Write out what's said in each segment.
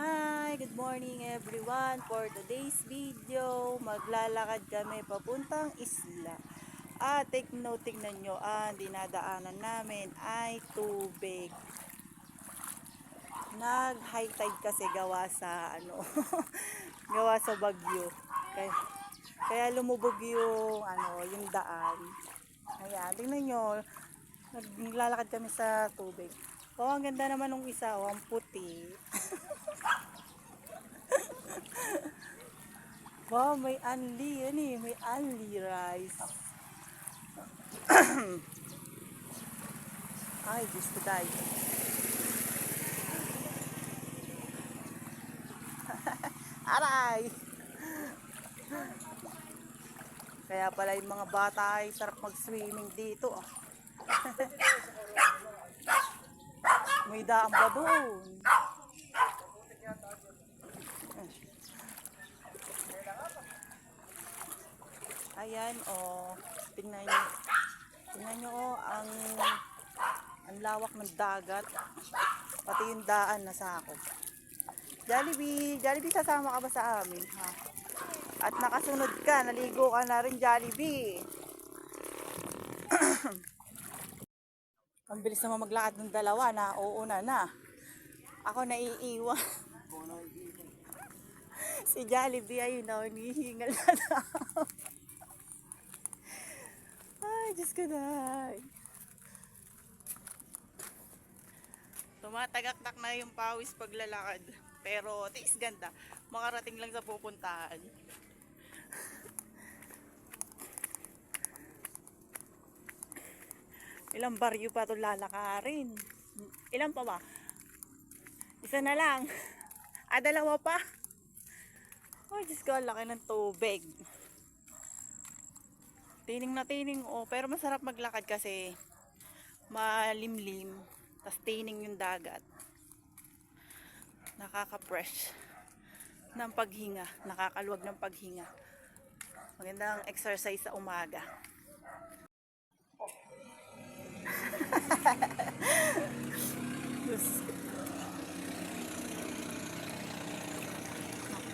Hi! Good morning everyone! For today's video, maglalakad kami papuntang isla. Tignan nyo, dinadaanan namin ay tubig. Nag-high tide kasi gawa sa gawa sa bagyo. Kaya lumubog yung daan. Ayan, tingnan nyo, naglalakad kami sa tubig. Ang ganda naman ng isa, ang puti. Wow, may unli may unli rice. Ay, Diyos ko tayo. Aray! Kaya pala yung mga bata ay sarap mag-swimming dito. May daan ba doon? Ayan, tingnan nyo. Tingnan nyo, ang lawak ng dagat. Pati yung daan nasa ako. Jollibee, sasama ka ba sa amin? Ha? At nakasunod ka, naligo ka na rin, Jollibee. Ang bilis naman maglakad ng dalawa na uuna na. Ako naiiwan. Si Jollibee ayun na, hinihingal na daw. Ay, Diyos ko na. Tumatagaktak na yung pawis paglalakad. Pero, tis ganda. Makarating lang sa pupuntahan. Ilang baryo pa ito lalakarin? Ilan pa ba? Isa na lang. Dalawa pa. Ay, Diyos ko, laki ng tubig. Tining na tining, pero masarap maglakad kasi malimlim. Tas tining yung dagat. Nakaka-fresh ng paghinga. Nakakaluwag ng paghinga. Magandang exercise sa umaga.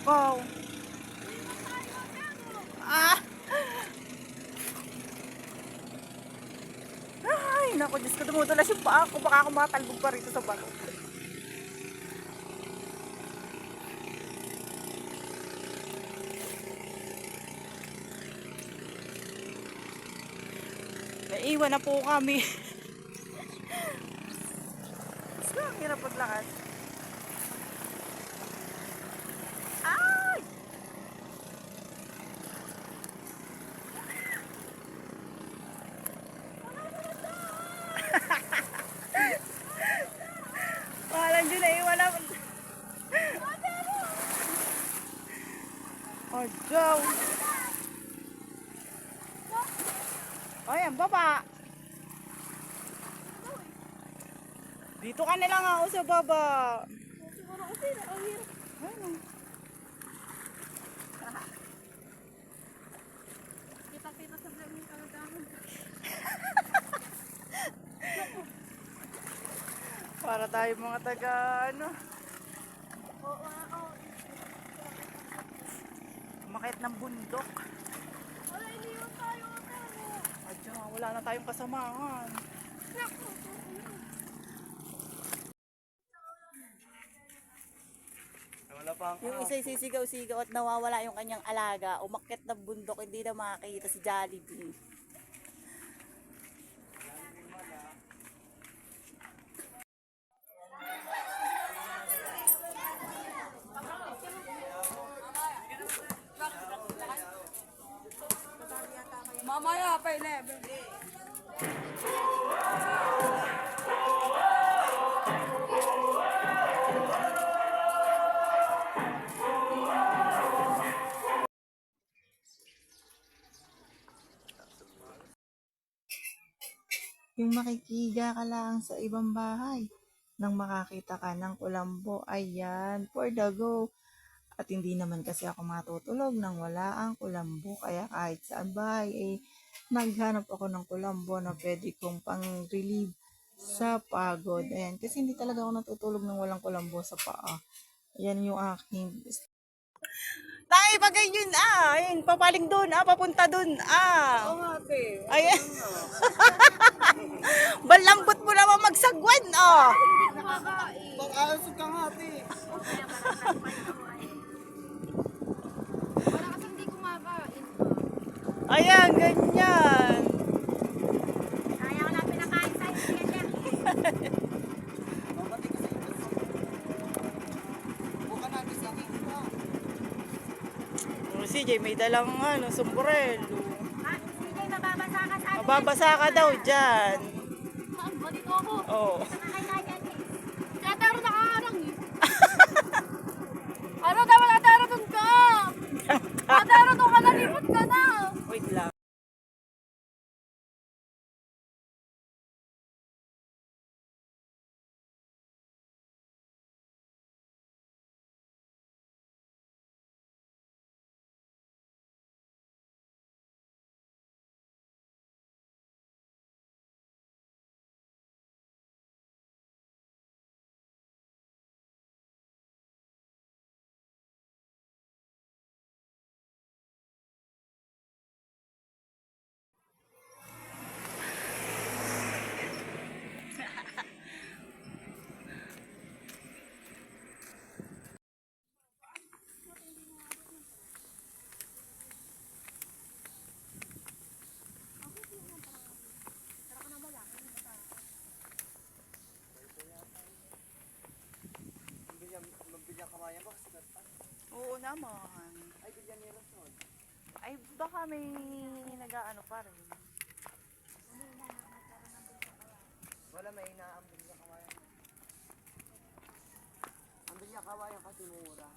Wow. Ay, naku, Diyos ko, dumudulas yung paa ko. Baka ako matalbog pa rito sa bato. Naiwan na po kami. Diyos ko, ang hirap maglakad. Ay! Walang dyan, naiwan na. Oh, Joe. Ayan, baba. Dito ka na lang ako sa baba. Siguro kasi ang hirap. Ano? Kita-kita sa vlog ng kalagahan. Para tayo mga taga umakit ng bundok. Wala, iniwan tayo. Adya, wala na tayong kasamahan. Yung isa sisigaw-sigaw at nawawala yung kanyang alaga. Umakyat ng bundok, hindi na makakita si Jollibee. Mamaya pa 11. Yung makikiga ka lang sa ibang bahay nang makakita ka ng kulambo, ayan, for the go. At hindi naman kasi ako matutulog nang wala ang kulambo, kaya kahit saan bahay, naghanap ako ng kulambo na pwede kong pang-relieve sa pagod. Ayan, kasi hindi talaga ako natutulog nang walang kulambo sa paa. Yan yung aking... Tayo pa ganyan ayun, papaling doon papunta doon Oo nga, te. Ayan. Balambot mo naman magsagwan Pag-aasog ka nga, te. Wala kasing hindi kumakain. Ayan, ganyan. Kaya ko na pinakain sa'yo. Mamati ka sa ito. Bukan natin sa akin pa. Si CJ may dalang sumbrero. Hindi, mababasa ka sa akin. Mababasa ka daw dyan. Dito ako. Oo. Tataro na kaarang eh. Ano dapat tataro dun ka? Tataro dun ka na, lipot ka na. Wait lang. Magbili ang kamayan ba? Kasi gata. Oo naman. Ay, bilyan nila son. Ay, baka may nag-aano pa rin. Wala, may inaambili ang kamayan. Ang bilya kawayan kasi mura.